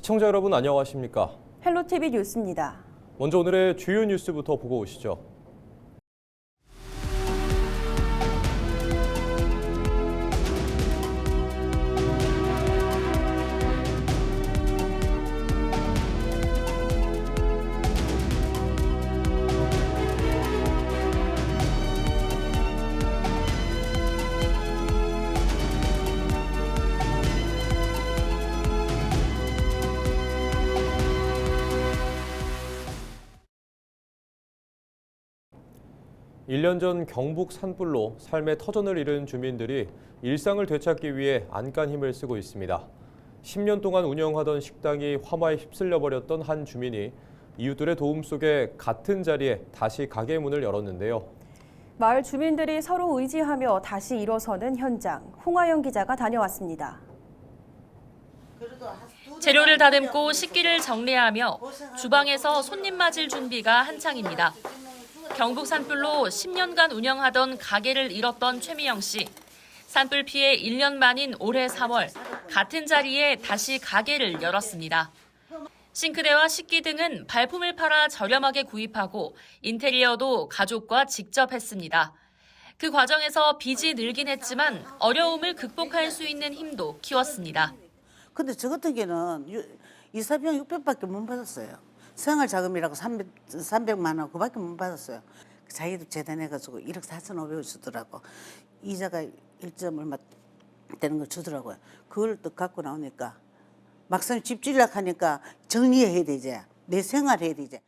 시청자 여러분 안녕하십니까? 헬로티비 뉴스입니다. 먼저 오늘의 주요 뉴스부터 보고 오시죠. 1년 전 경북 산불로 삶의 터전을 잃은 주민들이 일상을 되찾기 위해 안간 힘을 쓰고 있습니다. 10년 동안 운영하던 식당이 화마에 휩쓸려 버렸던 한 주민이 이웃들의 도움 속에 같은 자리에 다시 가게 문을 열었는데요. 마을 주민들이 서로 의지하며 다시 일어서는 현장, 홍하영 기자가 다녀왔습니다. 재료를 다듬고 식기를 정리하며 주방에서 손님 맞을 준비가 한창입니다. 경북 산불로 10년간 운영하던 가게를 잃었던 최미영 씨. 산불 피해 1년 만인 올해 3월 같은 자리에 다시 가게를 열었습니다. 싱크대와 식기 등은 발품을 팔아 저렴하게 구입하고 인테리어도 가족과 직접 했습니다. 그 과정에서 빚이 늘긴 했지만 어려움을 극복할 수 있는 힘도 키웠습니다. 근데 저 같은 경우는 이사비용 600밖에 못 받았어요. 생활자금이라고 300만 원 그밖에 못 받았어요. 자기도 재단해가지고 1억 4,500을 주더라고. 이자가 1점 얼마 되는 걸 주더라고요. 그걸 또 갖고 나오니까 막상 집 지으려고 하니까 정리해야 되지. 내 생활해야 되지.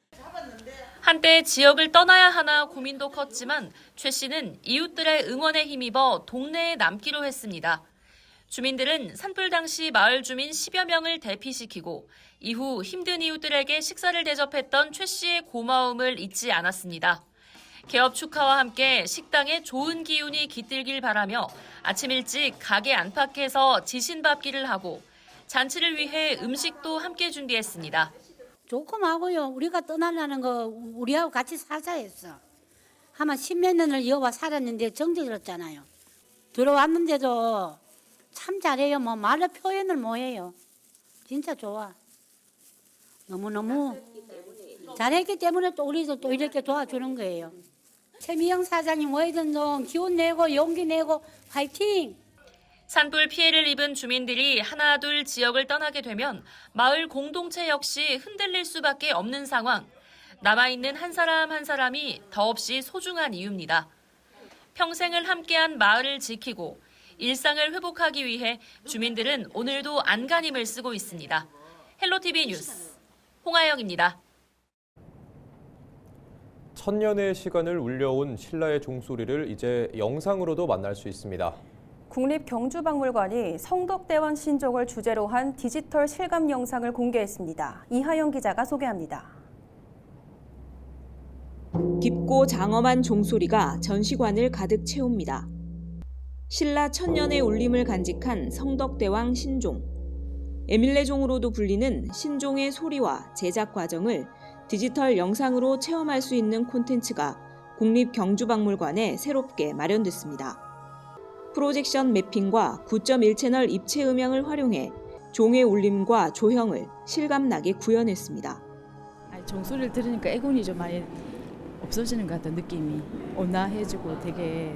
한때 지역을 떠나야 하나 고민도 컸지만 최 씨는 이웃들의 응원에 힘입어 동네에 남기로 했습니다. 주민들은 산불 당시 마을 주민 10여 명을 대피시키고 이후 힘든 이웃들에게 식사를 대접했던 최 씨의 고마움을 잊지 않았습니다. 개업 축하와 함께 식당에 좋은 기운이 깃들길 바라며 아침 일찍 가게 안팎에서 지신밥기를 하고 잔치를 위해 음식도 함께 준비했습니다. 조금 하고요. 우리가 떠나려는 거 우리하고 같이 살자 했어. 아마 10몇 년을 이어와 살았는데 정들었잖아요. 들어왔는데도 참 잘해요. 뭐 말로 표현을 못해요. 진짜 좋아. 너무너무 잘했기 때문에 또 우리도 또 이렇게 도와주는 거예요. 최미영 사장님 뭐든 좀 기운 내고 용기 내고 화이팅! 산불 피해를 입은 주민들이 하나둘 지역을 떠나게 되면 마을 공동체 역시 흔들릴 수밖에 없는 상황. 남아있는 한 사람 한 사람이 더없이 소중한 이유입니다. 평생을 함께한 마을을 지키고 일상을 회복하기 위해 주민들은 오늘도 안간힘을 쓰고 있습니다. 헬로티비 뉴스 홍하영입니다. 천년의 시간을 울려온 신라의 종소리를 이제 영상으로도 만날 수 있습니다. 국립경주박물관이 성덕대왕 신종을 주제로 한 디지털 실감 영상을 공개했습니다. 이하영 기자가 소개합니다. 깊고 장엄한 종소리가 전시관을 가득 채웁니다. 신라 천년의 울림을 간직한 성덕대왕 신종. 에밀레종으로도 불리는 신종의 소리와 제작 과정을 디지털 영상으로 체험할 수 있는 콘텐츠가 국립경주박물관에 새롭게 마련됐습니다. 프로젝션 매핑과 9.1 채널 입체 음향을 활용해 종의 울림과 조형을 실감나게 구현했습니다. 종소리를 들으니까 애군이 좀 많이 없어지는 것 같아요. 느낌이 온화해지고 되게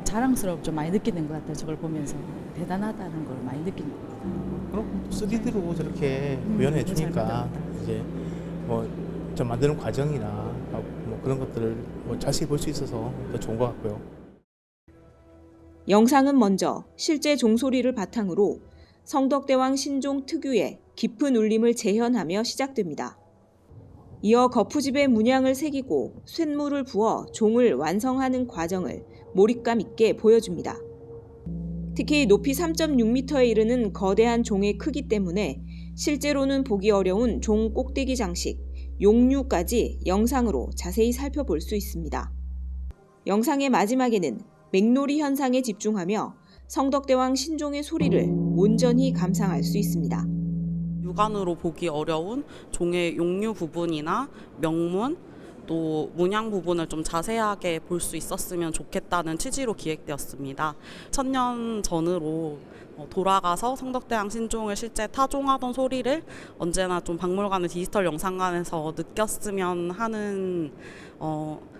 자랑스럽고 좀 많이 느끼는 것 같아요. 저걸 보면서 대단하다는 걸 많이 느끼는 것 같아요. 그럼 3D로 저렇게 구현해 주니까 이제 뭐 좀 만드는 과정이나 뭐 그런 것들을 뭐 자세히 볼 수 있어서 더 좋은 것 같고요. 영상은 먼저 실제 종소리를 바탕으로 성덕대왕 신종 특유의 깊은 울림을 재현하며 시작됩니다. 이어 거푸집에 문양을 새기고 쇳물을 부어 종을 완성하는 과정을 몰입감 있게 보여줍니다. 특히 높이 3.6m에 이르는 거대한 종의 크기 때문에 실제로는 보기 어려운 종 꼭대기 장식, 용류까지 영상으로 자세히 살펴볼 수 있습니다. 영상의 마지막에는 맥놀이 현상에 집중하며 성덕대왕 신종의 소리를 온전히 감상할 수 있습니다. 육안으로 보기 어려운 종의 용류 부분이나 명문, 또 문양 부분을 좀 자세하게 볼 수 있었으면 좋겠다는 취지로 기획되었습니다. 1000년 전으로 돌아가서 성덕대왕 신종을 실제 타종하던 소리를 언제나 좀 박물관의 디지털 영상관에서 느꼈으면 하는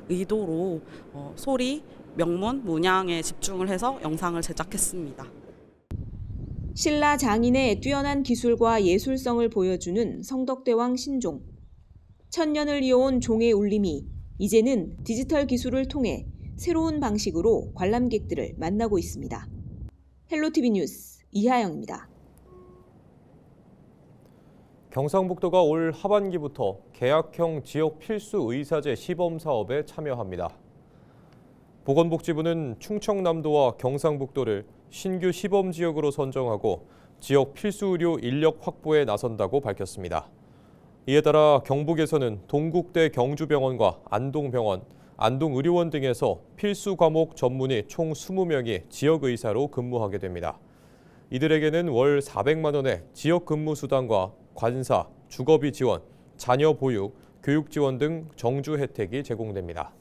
의도로 소리, 명문, 문양에 집중을 해서 영상을 제작했습니다. 신라 장인의 뛰어난 기술과 예술성을 보여주는 성덕대왕 신종. 천년을 이어온 종의 울림이 이제는 디지털 기술을 통해 새로운 방식으로 관람객들을 만나고 있습니다. 헬로티비 뉴스 이하영입니다. 경상북도가 올 하반기부터 계약형 지역 필수 의사제 시범 사업에 참여합니다. 보건복지부는 충청남도와 경상북도를 신규 시범 지역으로 선정하고 지역 필수 의료 인력 확보에 나선다고 밝혔습니다. 이에 따라 경북에서는 동국대 경주병원과 안동병원, 안동의료원 등에서 필수 과목 전문의 총 20명이 지역의사로 근무하게 됩니다. 이들에게는 월 400만 원의 지역 근무 수당과 관사, 주거비 지원, 자녀 보육, 교육 지원 등 정주 혜택이 제공됩니다.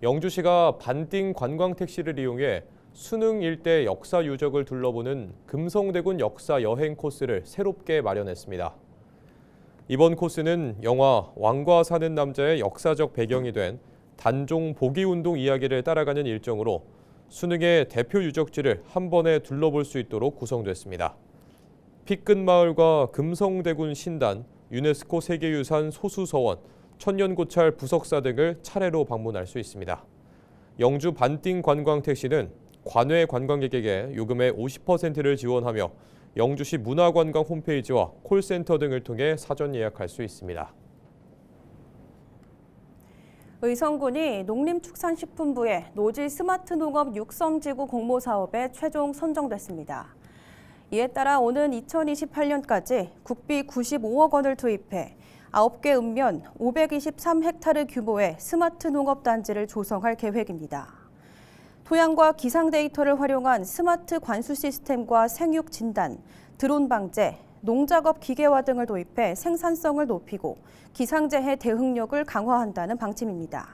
영주시가 반띵 관광택시를 이용해 순흥 일대 역사 유적을 둘러보는 금성대군 역사 여행 코스를 새롭게 마련했습니다. 이번 코스는 영화 왕과 사는 남자의 역사적 배경이 된 단종 복위운동 이야기를 따라가는 일정으로 순흥의 대표 유적지를 한 번에 둘러볼 수 있도록 구성됐습니다. 피끝마을과 금성대군 신단, 유네스코 세계유산 소수서원, 천년고찰 부석사 등을 차례로 방문할 수 있습니다. 영주 반띵 관광택시는 관외 관광객에게 요금의 50%를 지원하며 영주시 문화관광 홈페이지와 콜센터 등을 통해 사전 예약할 수 있습니다. 의성군이 농림축산식품부의 노지 스마트 농업 육성지구 공모 사업에 최종 선정됐습니다. 이에 따라 오는 2028년까지 국비 95억 원을 투입해 9개 읍면 523헥타르 규모의 스마트 농업단지를 조성할 계획입니다. 토양과 기상 데이터를 활용한 스마트 관수 시스템과 생육 진단, 드론 방제, 농작업 기계화 등을 도입해 생산성을 높이고 기상재해 대응력을 강화한다는 방침입니다.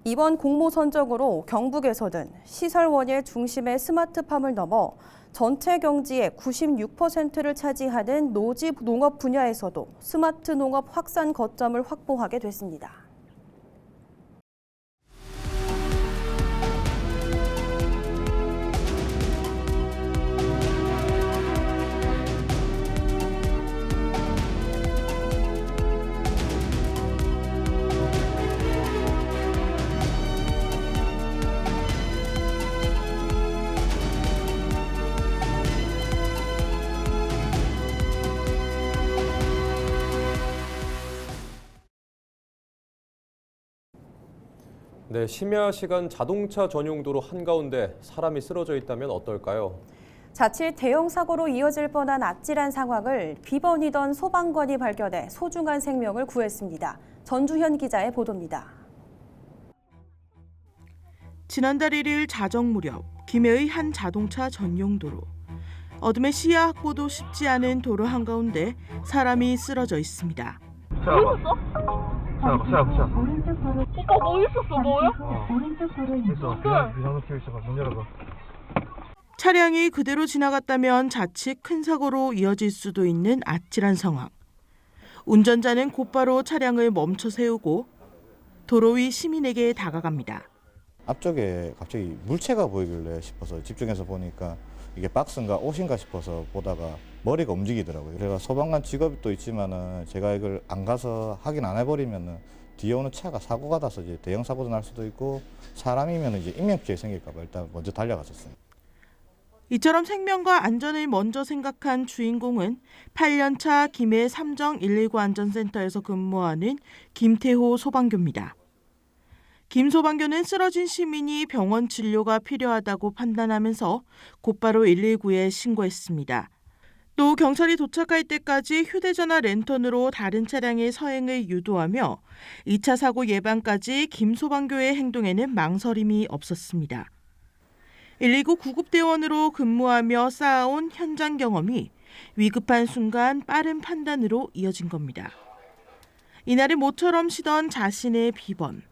이번 공모 선정으로 경북에서는 시설원예 중심의 스마트팜을 넘어 전체 경지의 96%를 차지하는 노지 농업 분야에서도 스마트 농업 확산 거점을 확보하게 됐습니다. 네, 심야 시간 자동차 전용 도로 한가운데 사람이 쓰러져 있다면 어떨까요? 자칫 대형 사고로 이어질 뻔한 아찔한 상황을 비번이던 소방관이 발견해 소중한 생명을 구했습니다. 전주현 기자의 보도입니다. 지난달 1일 자정 무렵 김해의 한 자동차 전용 도로. 어둠의 시야 확보도 쉽지 않은 도로 한가운데 사람이 쓰러져 있습니다. 오빠 뭐 있었어? 뭐야? 있어. 비상등 켜고 있어. 문 열어봐. 차량이 그대로 지나갔다면 자칫 큰 사고로 이어질 수도 있는 아찔한 상황. 운전자는 곧바로 차량을 멈춰 세우고 도로 위 시민에게 다가갑니다. 앞쪽에 갑자기 물체가 보이길래 싶어서 집중해서 보니까 이게 박스인가 옷인가 싶어서 보다가 머리가 움직이더라고요. 그래서 소방관 직업도 있지만은 제가 이걸 안 가서 확인 안 해버리면은 뒤에 오는 차가 사고가 나서 이제 대형 사고도 날 수도 있고 사람이면 이제 인명피해 생길까봐 일단 먼저 달려갔었어요. 이처럼 생명과 안전을 먼저 생각한 주인공은 8년차 김해 삼정 119 안전센터에서 근무하는 김태호 소방교입니다. 김 소방교는 쓰러진 시민이 병원 진료가 필요하다고 판단하면서 곧바로 119에 신고했습니다. 또 경찰이 도착할 때까지 휴대전화 랜턴으로 다른 차량의 서행을 유도하며 2차 사고 예방까지 김 소방교의 행동에는 망설임이 없었습니다. 119 구급대원으로 근무하며 쌓아온 현장 경험이 위급한 순간 빠른 판단으로 이어진 겁니다. 이날은 모처럼 쉬던 자신의 비번.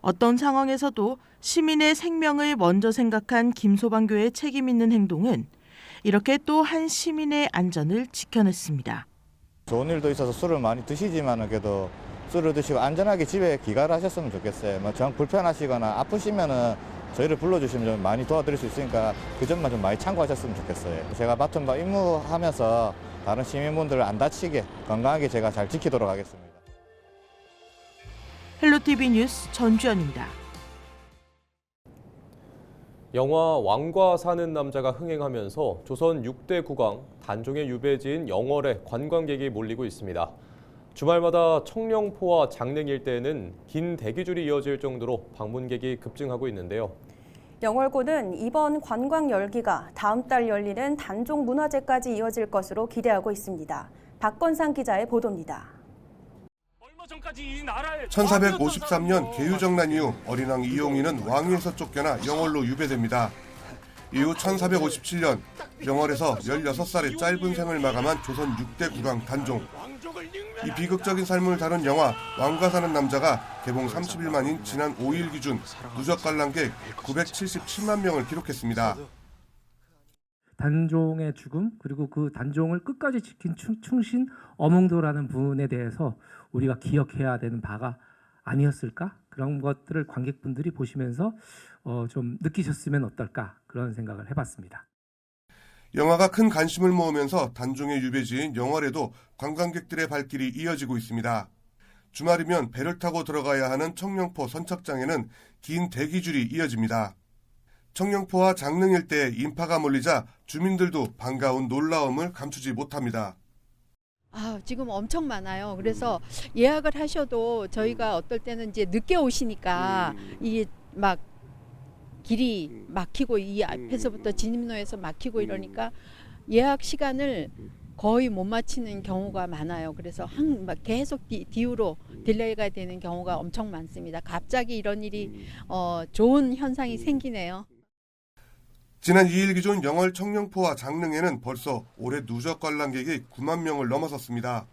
어떤 상황에서도 시민의 생명을 먼저 생각한 김소방교의 책임 있는 행동은 이렇게 또 한 시민의 안전을 지켜냈습니다. 좋은 일도 있어서 술을 많이 드시지만은 그래도 술을 드시고 안전하게 집에 귀가를 하셨으면 좋겠어요. 뭐 정 불편하시거나 아프시면은 저희를 불러주시면 좀 많이 도와드릴 수 있으니까 그 점만 좀 많이 참고하셨으면 좋겠어요. 제가 맡은 바 임무하면서 다른 시민분들을 안 다치게 건강하게 제가 잘 지키도록 하겠습니다. 헬로티비 뉴스 전주연입니다. 영화 왕과 사는 남자가 흥행하면서 조선 6대 국왕 단종의 유배지인 영월에 관광객이 몰리고 있습니다. 주말마다 청령포와 장릉 일대에는 긴 대기줄이 이어질 정도로 방문객이 급증하고 있는데요. 영월군은 이번 관광 열기가 다음 달 열리는 단종 문화제까지 이어질 것으로 기대하고 있습니다. 박건상 기자의 보도입니다. 1453년 계유정난 이후 어린왕 이용희는 왕위에서 쫓겨나 영월로 유배됩니다. 이후 1457년 영월에서 16살의 짧은 생을 마감한 조선 6대 국왕 단종. 이 비극적인 삶을 다룬 영화 왕과 사는 남자가 개봉 30일 만인 지난 5일 기준 누적 관람객 977만 명을 기록했습니다. 단종의 죽음 그리고 그 단종을 끝까지 지킨 충신 어몽도라는 분에 대해서 우리가 기억해야 되는 바가 아니었을까? 그런 것들을 관객분들이 보시면서 좀 느끼셨으면 어떨까? 그런 생각을 해봤습니다. 영화가 큰 관심을 모으면서 단종의 유배지인 영월에도 관광객들의 발길이 이어지고 있습니다. 주말이면 배를 타고 들어가야 하는 청령포 선착장에는 긴 대기줄이 이어집니다. 청령포와 장릉 일대에 인파가 몰리자 주민들도 반가운 놀라움을 감추지 못합니다. 지금 엄청 많아요. 그래서 예약을 하셔도 저희가 어떨 때는 이제 늦게 오시니까 이게 막 길이 막히고 이 앞에서부터 진입로에서 막히고 이러니까 예약 시간을 거의 못 맞추는 경우가 많아요. 그래서 막 계속 뒤로 딜레이가 되는 경우가 엄청 많습니다. 갑자기 이런 일이 좋은 현상이 생기네요. 지난 2일 기준 영월 청령포와 장릉에는 벌써 올해 누적 관람객이 9만 명을 넘어섰습니다.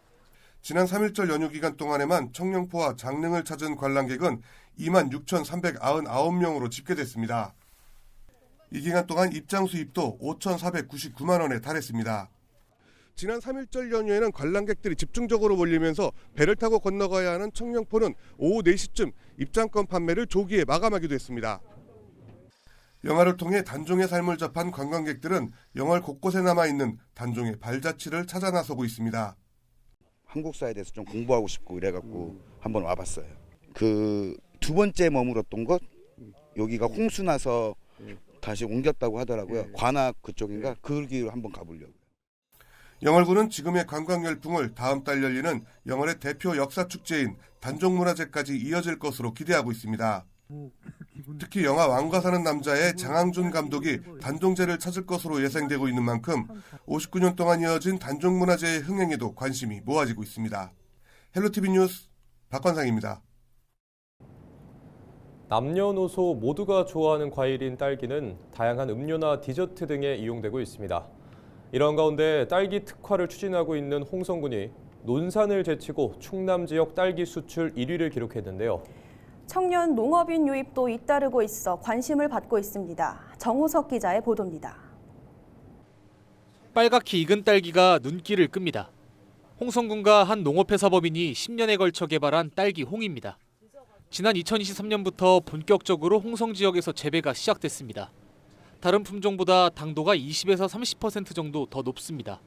지난 3일절 연휴 기간 동안에만 청령포와 장릉을 찾은 관람객은 2만 6,399명으로 집계됐습니다. 이 기간 동안 입장 수입도 5,499만 원에 달했습니다. 지난 3일절 연휴에는 관람객들이 집중적으로 몰리면서 배를 타고 건너가야 하는 청령포는 오후 4시쯤 입장권 판매를 조기에 마감하기도 했습니다. 영화를 통해 단종의 삶을 접한 관광객들은 영월 곳곳에 남아있는 단종의 발자취를 찾아 나서고 있습니다. 한국사에 대해서 좀 공부하고 싶고 이래갖고 한번 와봤어요. 그 두 번째 머물었던 곳 여기가 홍수 나서 다시 옮겼다고 하더라고요. 관악 그쪽인가 그 길로 한번 가보려고요. 영월군은 지금의 관광 열풍을 다음 달 열리는 영월의 대표 역사 축제인 단종문화제까지 이어질 것으로 기대하고 있습니다. 특히 영화 왕과 사는 남자의 장항준 감독이 단종제를 찾을 것으로 예상되고 있는 만큼 59년 동안 이어진 단종문화제의 흥행에도 관심이 모아지고 있습니다. 헬로티비 뉴스 박관상입니다. 남녀노소 모두가 좋아하는 과일인 딸기는 다양한 음료나 디저트 등에 이용되고 있습니다. 이런 가운데 딸기 특화를 추진하고 있는 홍성군이 논산을 제치고 충남 지역 딸기 수출 1위를 기록했는데요. 청년 농업인 유입도 잇따르고 있어 관심을 받고 있습니다. 정호석 기자의 보도입니다. 빨갛게 익은 딸기가 눈길을 끕니다. 홍성군과 한 농업회사 법인이 10년에 걸쳐 개발한 딸기 홍입니다. 지난 2023년부터 본격적으로 홍성 지역에서 재배가 시작됐습니다. 다른 품종보다 당도가 20에서 30% 정도 더 높습니다.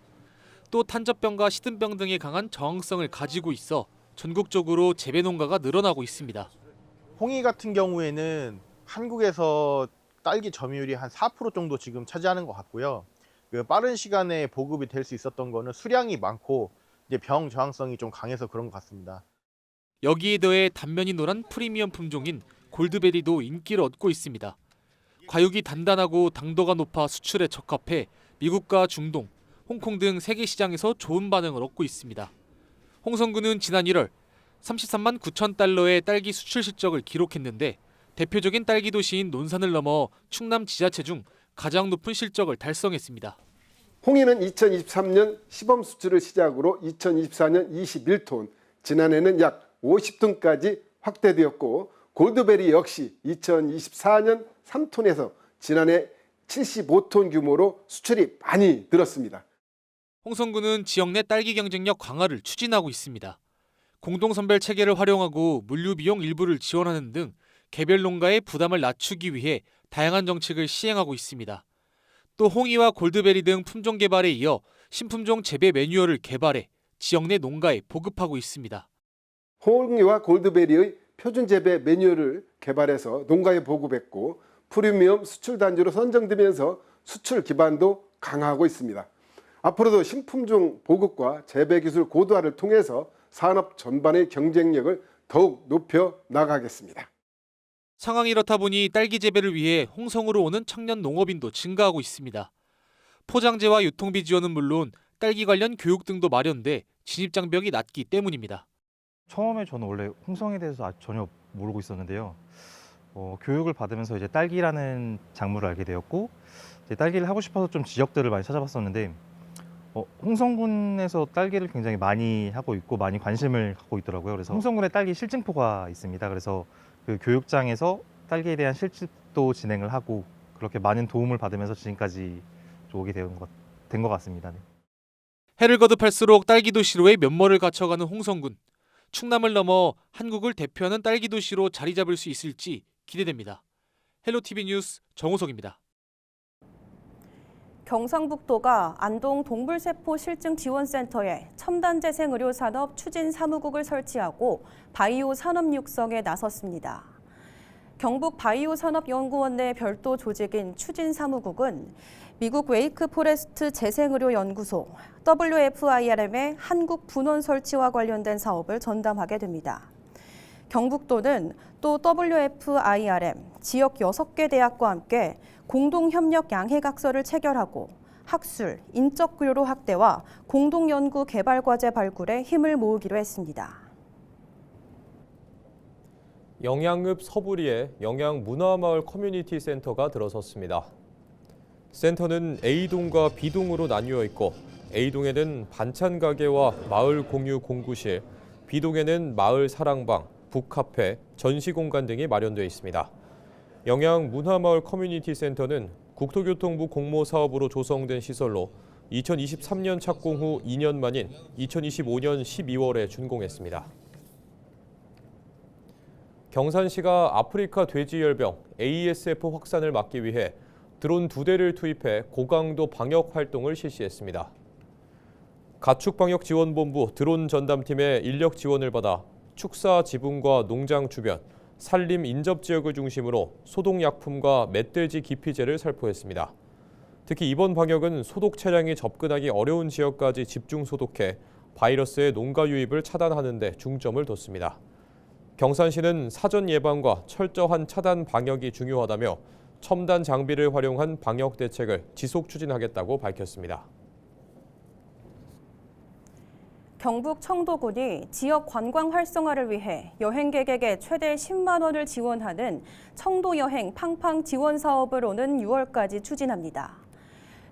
또 탄저병과 시든병 등에 강한 저항성을 가지고 있어 전국적으로 재배 농가가 늘어나고 있습니다. 홍이 같은 경우에는 한국에서 딸기 점유율이 한 4% 정도 지금 차지하는 것 같고요. 그 빠른 시간에 보급이 될 수 있었던 거는 수량이 많고 이제 병 저항성이 좀 강해서 그런 것 같습니다. 여기에 더해 단면이 노란 프리미엄 품종인 골드베리도 인기를 얻고 있습니다. 과육이 단단하고 당도가 높아 수출에 적합해 미국과 중동, 홍콩 등 세계 시장에서 좋은 반응을 얻고 있습니다. 홍성군은 지난 1월 33만 9천 달러의 딸기 수출 실적을 기록했는데 대표적인 딸기 도시인 논산을 넘어 충남 지자체 중 가장 높은 실적을 달성했습니다. 홍이는 2023년 시범 수출을 시작으로 2024년 21톤, 지난해는 약 50톤까지 확대되었고 골드베리 역시 2024년 3톤에서 지난해 75톤 규모로 수출이 많이 늘었습니다. 홍성군은 지역 내 딸기 경쟁력 강화를 추진하고 있습니다. 공동선별 체계를 활용하고 물류 비용 일부를 지원하는 등 개별 농가의 부담을 낮추기 위해 다양한 정책을 시행하고 있습니다. 또 홍이와 골드베리 등 품종 개발에 이어 신품종 재배 매뉴얼을 개발해 지역 내 농가에 보급하고 있습니다. 홍이와 골드베리의 표준 재배 매뉴얼을 개발해서 농가에 보급했고 프리미엄 수출 단지로 선정되면서 수출 기반도 강화하고 있습니다. 앞으로도 신품종 보급과 재배 기술 고도화를 통해서 산업 전반의 경쟁력을 더욱 높여 나가겠습니다. 상황이 이렇다 보니 딸기 재배를 위해 홍성으로 오는 청년 농업인도 증가하고 있습니다. 포장재와 유통비 지원은 물론 딸기 관련 교육 등도 마련돼 진입 장벽이 낮기 때문입니다. 처음에 저는 원래 홍성에 대해서 전혀 모르고 있었는데요. 교육을 받으면서 이제 딸기라는 작물을 알게 되었고 이제 딸기를 하고 싶어서 좀 지역들을 많이 찾아봤었는데 홍성군에서 딸기를 굉장히 많이 하고 있고 많이 관심을 갖고 있더라고요. 그래서 홍성군에 딸기 실증포가 있습니다. 그래서 그 교육장에서 딸기에 대한 실습도 진행을 하고 그렇게 많은 도움을 받으면서 지금까지 오게 된 것 같습니다. 네. 해를 거듭할수록 딸기 도시로의 면모를 갖춰가는 홍성군. 충남을 넘어 한국을 대표하는 딸기 도시로 자리 잡을 수 있을지 기대됩니다. 헬로티비 뉴스 정우석입니다. 경상북도가 안동 동물세포 실증 지원센터에 첨단재생의료산업 추진사무국을 설치하고 바이오 산업 육성에 나섰습니다. 경북 바이오산업연구원 내 별도 조직인 추진사무국은 미국 웨이크 포레스트 재생의료연구소 WFIRM의 한국 분원 설치와 관련된 사업을 전담하게 됩니다. 경북도는 또 WFIRM 지역 6개 대학과 함께 공동협력 양해각서를 체결하고 학술, 인적 교류 확대와 공동연구 개발 과제 발굴에 힘을 모으기로 했습니다. 영양읍 서부리에 영양문화마을 커뮤니티 센터가 들어섰습니다. 센터는 A동과 B동으로 나뉘어 있고 A동에는 반찬 가게와 마을 공유 공구실, B동에는 마을 사랑방, 북카페, 전시공간 등이 마련되어 있습니다. 영양문화마을 커뮤니티 센터는 국토교통부 공모사업으로 조성된 시설로 2023년 착공 후 2년 만인 2025년 12월에 준공했습니다. 경산시가 아프리카 돼지열병 ASF 확산을 막기 위해 드론 2대를 투입해 고강도 방역 활동을 실시했습니다. 가축방역지원본부 드론 전담팀의 인력 지원을 받아 축사 지붕과 농장 주변, 산림 인접 지역을 중심으로 소독약품과 멧돼지 기피제를 살포했습니다. 특히 이번 방역은 소독 차량이 접근하기 어려운 지역까지 집중 소독해 바이러스의 농가 유입을 차단하는 데 중점을 뒀습니다. 경산시는 사전 예방과 철저한 차단 방역이 중요하다며 첨단 장비를 활용한 방역 대책을 지속 추진하겠다고 밝혔습니다. 경북 청도군이 지역 관광 활성화를 위해 여행객에게 최대 10만 원을 지원하는 청도여행 팡팡 지원 사업을 오는 6월까지 추진합니다.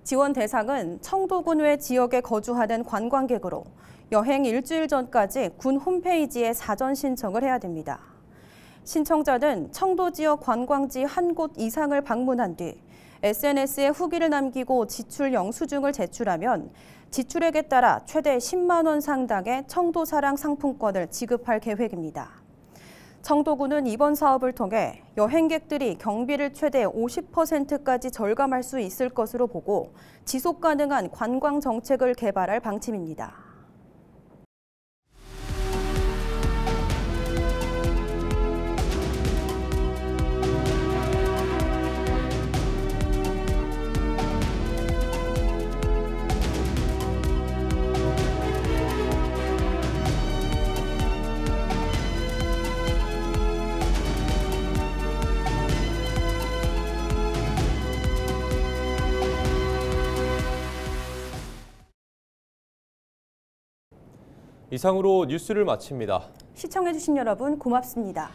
지원 대상은 청도군 외 지역에 거주하는 관광객으로 여행 일주일 전까지 군 홈페이지에 사전 신청을 해야 됩니다. 신청자는 청도 지역 관광지 한 곳 이상을 방문한 뒤 SNS에 후기를 남기고 지출 영수증을 제출하면 지출액에 따라 최대 10만 원 상당의 청도사랑 상품권을 지급할 계획입니다. 청도군은 이번 사업을 통해 여행객들이 경비를 최대 50%까지 절감할 수 있을 것으로 보고 지속 가능한 관광 정책을 개발할 방침입니다. 이상으로 뉴스를 마칩니다. 시청해주신 여러분 고맙습니다.